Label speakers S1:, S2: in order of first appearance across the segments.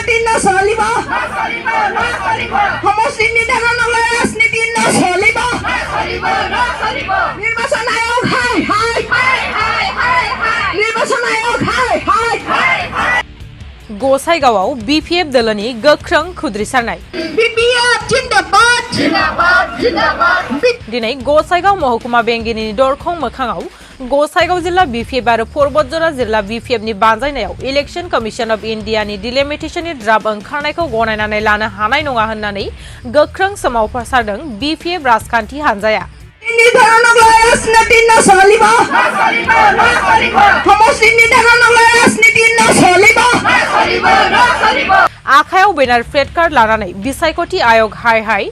S1: ৰাজনীতি নচলিব সমষ্টি নিৰ্ধাৰণলৈ ৰাজনীতি নচলিব নিৰ্বাচন আয়োগ হাই হাই নিৰ্বাচন আয়োগ হাই হাই
S2: गसाइगावआव BPF दोलोनि गोख्रों खुद्रिसारनाय
S1: BPF जिन्दाबाद
S2: दिनै गसाइगाव महकुमा बेंगिरिनि दरखं मोखाङाव गसाइगाव जिल्ला BPF आरो परबतजरा जिल्ला BPF नि बानजायनायाव इलेक्शन कमिशन अफ इन्डियानि डिलिमिटेशननि ड्राफ्ट ओंखारनायखौ गनायनानै लानो हानाय नङा होननानै गोख्रों सोमावसारदों BPF राजखान्थि हानजाया
S1: নিৰ্ধাৰণলৈ ৰাজনীতি নচলিব সমষ্টি নিৰ্ধাৰণলৈ ৰাজনীতি নচলিব
S2: आखायाव बेनार फ्लेट कार्ड लानानै बिसायख'थि आयोग हाय हाय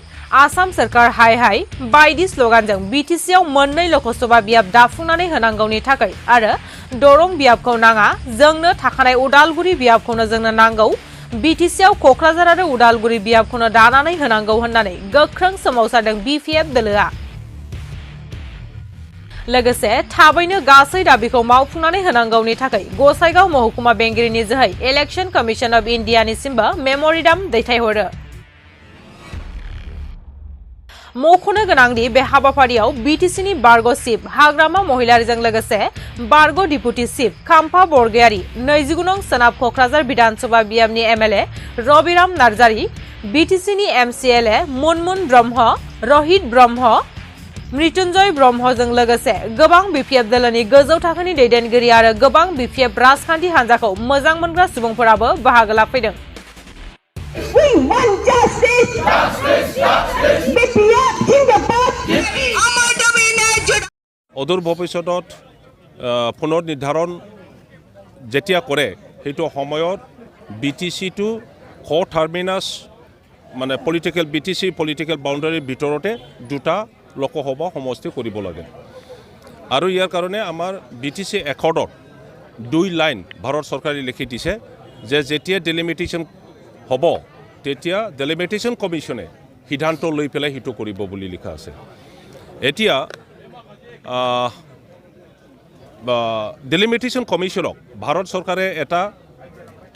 S2: आसाम सरकार हाय हाय बायदि स्लोगानजों BTCआव मोननै लकसभा बियाब दाफुंनानै होनांगौनि थाखाय आरो दरं बियाबखौ नाङा जोंनो थाखानाय उदालगुरि बियाबखौनो जोंनो नांगौ BTCआव क'क्राझार आरो उदालगुरि बियाबखौनो दानानै होनांगौ होननानै गोख्रों सोमावसारदों BPF दोलोआ लोगोसे थाबैनो गासै दाबिखौ मावफुंनानै होनांगौनि थाखाय गसाइगाव महकुमा बेंगिरिनि जोहै इलेक्शन कमिशन अफ इन्डियानिसिमबो मेम'रेन्डाम दैथायहरो मख'नो गोनांदि बे हाबाफारियाव BTCनि बारग' चिफ हाग्रामा महिलारिजों लोगोसे बारग' डिपुटि चिफ खाम्फा बरगयारी 29 नं सोनाब क'क्राझार विधानसभा बियाबनि MLA रबिराम नार्जारी BTCनि MCLA मुनमुन ब्रह्म रहित ब्रह्म मृत्युंजय ब्रह्मजों लोगोसे गोबां BPF दोलोनि गोजौ थाखोनि दैदेनगिरि आरो गोबां BPF राजखान्थि हानजाखौ मोजां मोनग्रा सुबुंफोराबो बाहागो लाफैदों
S1: We want justice. BPF जिन्दाबाद আমাৰ দাবী ন্যায্য
S3: অদূৰ ভৱিষ্যতত পুনৰ নিৰ্ধাৰণ যেতিয়া কৰে সেইটো সময়ত BTCটো ক টাৰ্মিনাছ মানে পলিটিকেল BTC পলিটিকেল বাউণ্ডাৰীৰ ভিতৰতে দুটা লোকসভা সমষ্টি কৰিব লাগে আৰু ইয়াৰ কাৰণে আমাৰ BTC একৰ্ডত 2 লাইন ভাৰত চৰকাৰে লিখি দিছে যে যেতিয়া ডিলিমিটেশ্যন হ'ব তেতিয়া ডিলিমিটেশ্যন কমিশ্যনে সিদ্ধান্ত লৈ পেলাই হিটো কৰিব বুলি লিখা আছে এতিয়া ডিলিমিটেশ্যন কমিশ্যনক ভাৰত চৰকাৰে এটা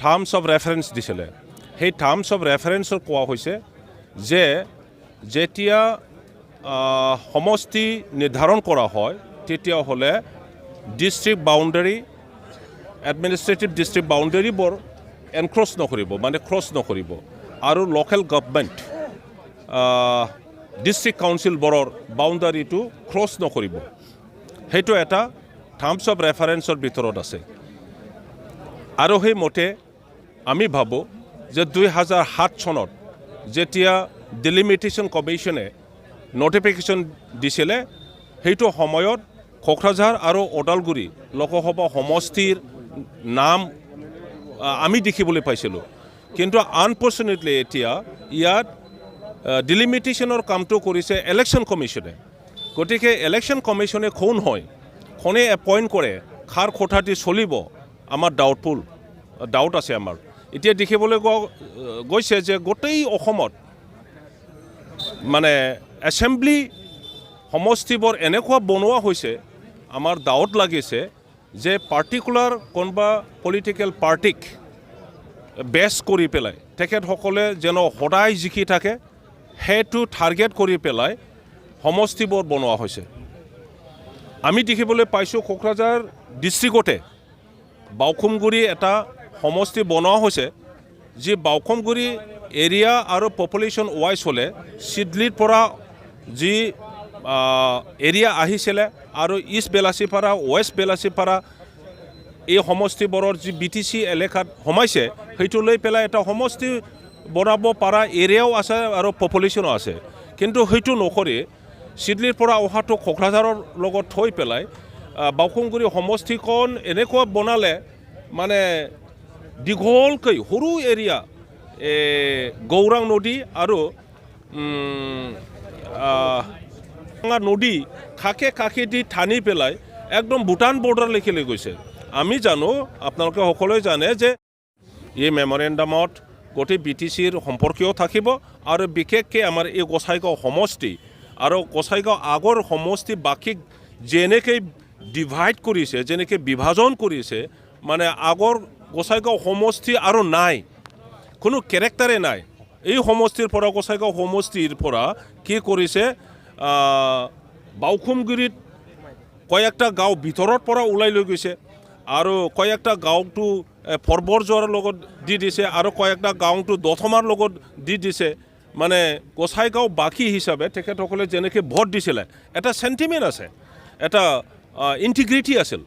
S3: টাৰ্মছ অফ ৰেফাৰেন্স দিছিলে সেই টাৰ্মছ অফ ৰেফাৰেন্সৰ কোৱা হৈছে যে যেতিয়া সমষ্টি নিৰ্ধাৰণ কৰা হয় তেতিয়া হলে ডিস্ট্ৰিক্ট বাউণ্ডাৰী এডমিনিষ্ট্ৰেটিভ ডিস্ট্ৰিক্ট বাউণ্ডাৰীবোৰ এনক্ৰছ নকৰিব মানে ক্ৰছ নকৰিব আৰু লোকেল গভৰ্ণমেণ্ট ডিস্ট্ৰিক্ট কাউন্সিলবোৰৰ বাউণ্ডাৰীটো ক্ৰছ নকৰিব সেইটো এটা টাৰ্মছ অফ ৰেফাৰেন্সৰ ভিতৰত আছে আৰু সেই মতে আমি ভাবোঁ যে 2007 চনত যেতিয়া ডিলিমিটেশ্যন কমিশ্যনে নটিফিকেশ্যন দিছিলে সেইটো সময়ত কোকৰাঝাৰ আৰু ওদালগুৰি লোকসভা সমষ্টিৰ নাম আমি দেখিবলৈ পাইছিলোঁ কিন্তু আনফৰ্চুনেটলি এতিয়া ইয়াত ডিলিমিটেশ্যনৰ কামটো কৰিছে ইলেকশ্যন কমিশ্যনে গতিকে ইলেকশ্যন কমিশ্যনে কোন হয় কোনে এপইণ্ট কৰে খাৰ খোঠাটি চলিব আমাৰ ডাউট আছে আমাৰ এতিয়া দেখিবলৈ গৈছে যে গোটেই অসমত মানে এছেম্বলি সমষ্টিবোৰ এনেকুৱা বনোৱা হৈছে আমাৰ ডাউট লাগিছে যে পাৰ্টিকুলাৰ কোনবা পলিটিকেল পাৰ্টিক বেছ কৰি পেলাই তেখেতসকলে যেন সদায় জিকি থাকে সেইটো টাৰ্গেট কৰি পেলাই সমষ্টিবোৰ বনোৱা হৈছে আমি দেখিবলৈ পাইছোঁ কোকৰাঝাৰ ডিষ্ট্ৰিক্টতে বাউখুমগুৰি এটা সমষ্টি বনোৱা হৈছে যি বাউখুমগুৰি এৰিয়া আৰু পপুলেশ্যন ৱাইজ হ'লে চিডলিৰ পৰা যি এৰিয়া আহিছিলে আৰু ইষ্ট বেলাচীপাৰা ৱেষ্ট বেলাচীপাৰা এই সমষ্টিবোৰৰ যি BTC এলেকাত সোমাইছে সেইটো লৈ পেলাই এটা সমষ্টি বনাব পৰা এৰিয়াও আছে আৰু পপুলেশ্যনো আছে কিন্তু সেইটো নকৰি চিডলিৰ পৰা অহাটো কোকৰাঝাৰৰ লগত থৈ পেলাই বাউখুমগুৰি সমষ্টিখন এনেকুৱা বনালে মানে দীঘলকৈ সৰু এৰিয়া গৌৰাং নদী আৰু নদী কাষে দি ঠানি পেলাই একদম ভূটান বৰ্ডাৰলৈকে লৈ গৈছে আমি জানো আপোনালোকে সকলোৱে জানে যে এই মেমৰেণ্ডামত গোটেই BTCৰ সম্পৰ্কীয় থাকিব আৰু বিশেষকৈ আমাৰ এই গোসাইগাঁও সমষ্টি আৰু গোসাইগাঁও আগৰ সমষ্টি বাকী যেনেকৈ ডিভাইড কৰিছে যেনেকৈ বিভাজন কৰিছে মানে আগৰ গোসাইগাঁও সমষ্টি আৰু নাই কোনো কেৰেক্টাৰে নাই। এই সমষ্টিৰ পৰা গোসাইগাঁও সমষ্টিৰ পৰা কি কৰিছে বাউখুমগুৰিত কয়েকটা গাঁও ভিতৰৰ পৰা ওলাই লৈ গৈছে আৰু কয়েকটা গাঁওটো ফৰবৰজোৱাৰ লগত দি দিছে আৰু কয়েকটা গাঁওটো দথমাৰ লগত দি দিছে। মানে গোসাইগাঁও বাকী হিচাপে তেখেতসকলে যেনেকৈ ভোট দিছিলে এটা চেণ্টিমেণ্ট আছে, এটা ইণ্টিগ্ৰিটি আছিল।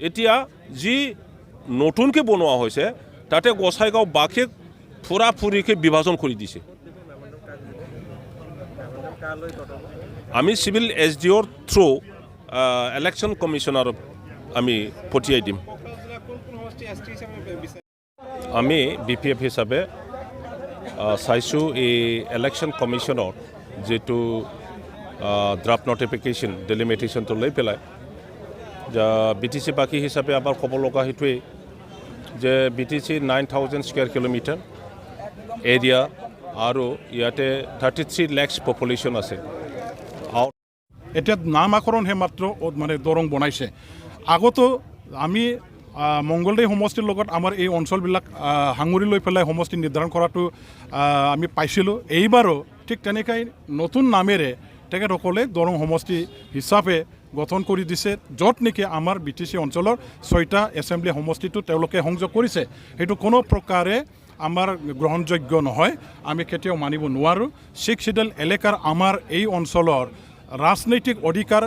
S3: এতিয়া যি নতুনকৈ বনোৱা হৈছে তাতে গোসাইগাঁও বাকী ফুৰাফুৰিকৈ বিভাজন কৰি দিছে। আমি চিভিল SDOৰ থ্ৰু ইলেকশ্যন কমিশ্যনাৰক আমি পঠিয়াই দিম। আমি BPF হিচাপে চাইছোঁ এই ইলেকশ্যন কমিশ্যনৰ যিটো ড্ৰাফ্ট নটিফিকেশ্যন ডেলিমিটেশ্যনটো লৈ পেলাই BTC বাকী হিচাপে আমাৰ ক'ব লগা সেইটোৱেই যে BTC 9,000 স্কুৱেৰ কিলোমিটাৰ এৰিয়া আৰু ইয়াতে 33 lakhs পপুলেশ্যন আছে।
S4: এতিয়া নামাকৰণহে মাত্ৰ মানে দৰং বনাইছে। আগতো আমি মংগলদৈ সমষ্টিৰ লগত আমাৰ এই অঞ্চলবিলাক সাঙুৰি লৈ পেলাই সমষ্টি নিৰ্ধাৰণ কৰাটো আমি পাইছিলোঁ। এইবাৰো ঠিক তেনেকৈ নতুন নামেৰে তেখেতসকলে দৰং সমষ্টি হিচাপে গঠন কৰি দিছে, য'ত নেকি আমাৰ BTC অঞ্চলৰ 6টা এছেম্বলি সমষ্টিটো তেওঁলোকে সংযোগ কৰিছে। সেইটো কোনো প্ৰকাৰে আমাৰ গ্ৰহণযোগ্য নহয়, আমি কেতিয়াও মানিব নোৱাৰোঁ। 6 শিডিউল এলেকাৰ আমাৰ এই অঞ্চলৰ ৰাজনৈতিক অধিকাৰ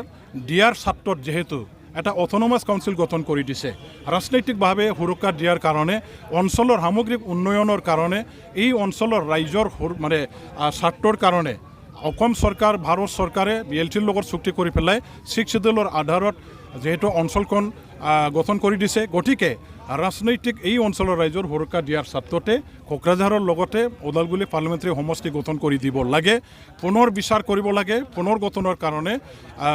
S4: দিয়াৰ স্বাৰ্থত যিহেতু এটা অট'নমাছ কাউন্সিল গঠন কৰি দিছে, ৰাজনৈতিকভাৱে সুৰক্ষা দিয়াৰ কাৰণে, অঞ্চলৰ সামগ্ৰিক উন্নয়নৰ কাৰণে, এই অঞ্চলৰ ৰাইজৰ মানে স্বাৰ্থৰ কাৰণে অসম চৰকাৰ, ভাৰত চৰকাৰে BLTৰ লগত চুক্তি কৰি পেলাই 6 শিডিউলৰ আধাৰত যেহেতু অঞ্চলখন গঠন কৰি দিছে, গতিকে ৰাজনৈতিক এই অঞ্চলৰ ৰাইজৰ সুৰক্ষা দিয়াৰ স্বাৰ্থতে কোকৰাঝাৰৰ লগতে ওদালগুৰি পাৰ্লিমেণ্টাৰী সমষ্টি গঠন কৰি দিব লাগে, পুনৰ বিচাৰ কৰিব লাগে। পুনৰ গঠনৰ কাৰণে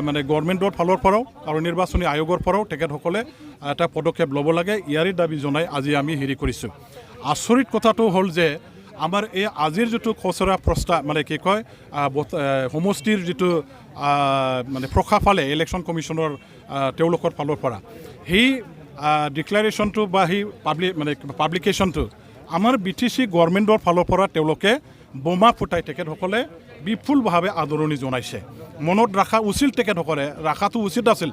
S4: মানে গভৰ্ণমেণ্টৰ ফালৰ পৰাও আৰু নিৰ্বাচনী আয়োগৰ পৰাও তেখেতসকলে এটা পদক্ষেপ ল'ব লাগে। ইয়াৰে দাবী জনাই আজি আমি হেৰি কৰিছোঁ। আচৰিত কথাটো হ'ল যে আমাৰ এই আজিৰ যিটো খচৰা প্ৰস্তাৱ মানে কি কয় সমষ্টিৰ যিটো মানে প্ৰশাসনে ইলেকশ্যন কমিশ্যনৰ তেওঁলোকৰ ফালৰ পৰা সেই ডিক্লাৰেশ্যনটো বা সেই পাব্লিকেশ্যনটো আমাৰ BTC গভৰ্ণমেণ্টৰ ফালৰ পৰা তেওঁলোকে বোমা ফুটাই তেখেতসকলে বিপুলভাৱে আদৰণি জনাইছে। মনত ৰখা উচিত, তেখেতসকলে ৰখাটো উচিত আছিল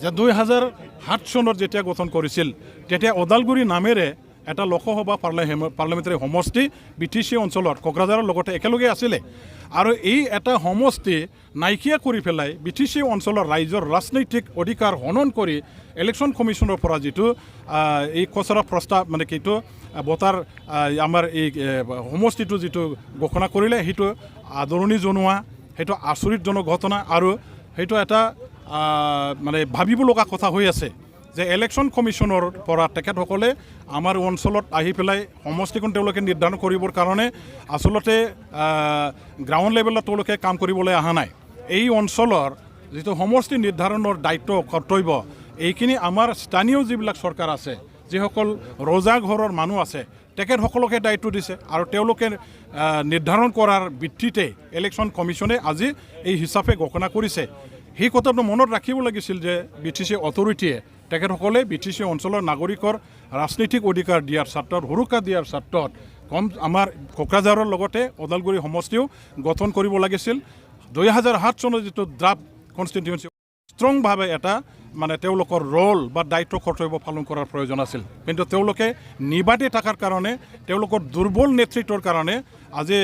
S4: যে 2007 চনত যেতিয়া গঠন কৰিছিল তেতিয়া ওদালগুৰি নামেৰে এটা লোকসভা পাৰ্লিমেণ্টাৰী সমষ্টি BTC অঞ্চলত কোকৰাঝাৰৰ লগতে একেলগে আছিলে, আৰু এই এটা সমষ্টি নাইকিয়া কৰি পেলাই BTC অঞ্চলৰ ৰাইজৰ ৰাজনৈতিক অধিকাৰ হনন কৰি ইলেকশ্যন কমিশ্যনৰ পৰা যিটো এই খচৰা প্ৰস্তাৱ মানে কিটো বতাৰ আমাৰ এই সমষ্টিটো যিটো ঘোষণা কৰিলে সেইটো আদৰণি জনোৱা, সেইটো আচৰিতজনক ঘটনা। আৰু সেইটো এটা মানে ভাবিব লগা কথা হৈ আছে যে ইলেকশ্যন কমিশ্যনৰ পৰা তেখেতসকলে আমাৰ অঞ্চলত আহি পেলাই সমষ্টিখন তেওঁলোকে নিৰ্ধাৰণ কৰিবৰ কাৰণে আচলতে গ্ৰাউণ্ড লেভেলত তেওঁলোকে কাম কৰিবলৈ অহা নাই। এই অঞ্চলৰ যিটো সমষ্টি নিৰ্ধাৰণৰ দায়িত্ব কৰ্তব্য এইখিনি আমাৰ স্থানীয় যিবিলাক চৰকাৰ আছে, যিসকল ৰজা ঘৰৰ মানুহ আছে, তেখেতসকলকে দায়িত্ব দিছে আৰু তেওঁলোকে নিৰ্ধাৰণ কৰাৰ ভিত্তিতে ইলেকশ্যন কমিশ্যনে আজি এই হিচাপে ঘোষণা কৰিছে। সেই কথাটো মনত ৰাখিব লাগিছিল যে BTC অথৰিটিয়ে তেখেতসকলে BTC অঞ্চলৰ নাগৰিকৰ ৰাজনৈতিক অধিকাৰ দিয়াৰ স্বাৰ্থত, সুৰক্ষা দিয়াৰ স্বাৰ্থত আমাৰ কোকৰাঝাৰৰ লগতে ওদালগুৰি সমষ্টিও গঠন কৰিব লাগিছিল। 2007 চনৰ যিটো ড্ৰাফ্ট কনষ্টিটিউৱেঞ্চি ষ্ট্ৰংভাৱে এটা মানে তেওঁলোকৰ ৰোল বা দায়িত্ব কৰ্তব্য পালন কৰাৰ প্ৰয়োজন আছিল, কিন্তু তেওঁলোকে নিবাদে থকাৰ কাৰণে, তেওঁলোকৰ দুৰ্বল নেতৃত্বৰ কাৰণে আজি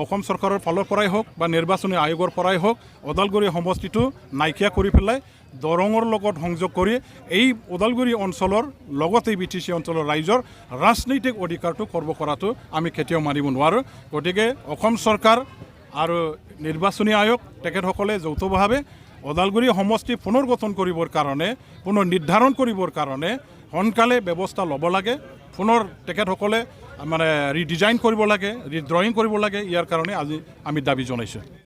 S4: অসম চৰকাৰৰ ফালৰ পৰাই হওক বা নিৰ্বাচনী আয়োগৰ পৰাই হওক ওদালগুৰি সমষ্টিটো নাইকিয়া কৰি পেলাই দৰঙৰ লগত সংযোগ কৰি এই ওদালগুৰি অঞ্চলৰ লগতে BTC অঞ্চলৰ ৰাইজৰ ৰাজনৈতিক অধিকাৰটো খৰ্ব কৰাটো আমি কেতিয়াও মানিব নোৱাৰোঁ। গতিকে অসম চৰকাৰ আৰু নিৰ্বাচনী আয়োগ তেখেতসকলে যৌথভাৱে ওদালগুৰি সমষ্টি পুনৰ গঠন কৰিবৰ কাৰণে, পুনৰ নিৰ্ধাৰণ কৰিবৰ কাৰণে সোনকালে ব্যৱস্থা ল'ব লাগে। পুনৰ তেখেতসকলে মানে ৰিডিজাইন কৰিব লাগে, ৰিড্ৰয়িং কৰিব লাগে। ইয়াৰ কাৰণে আজি আমি দাবী জনাইছোঁ।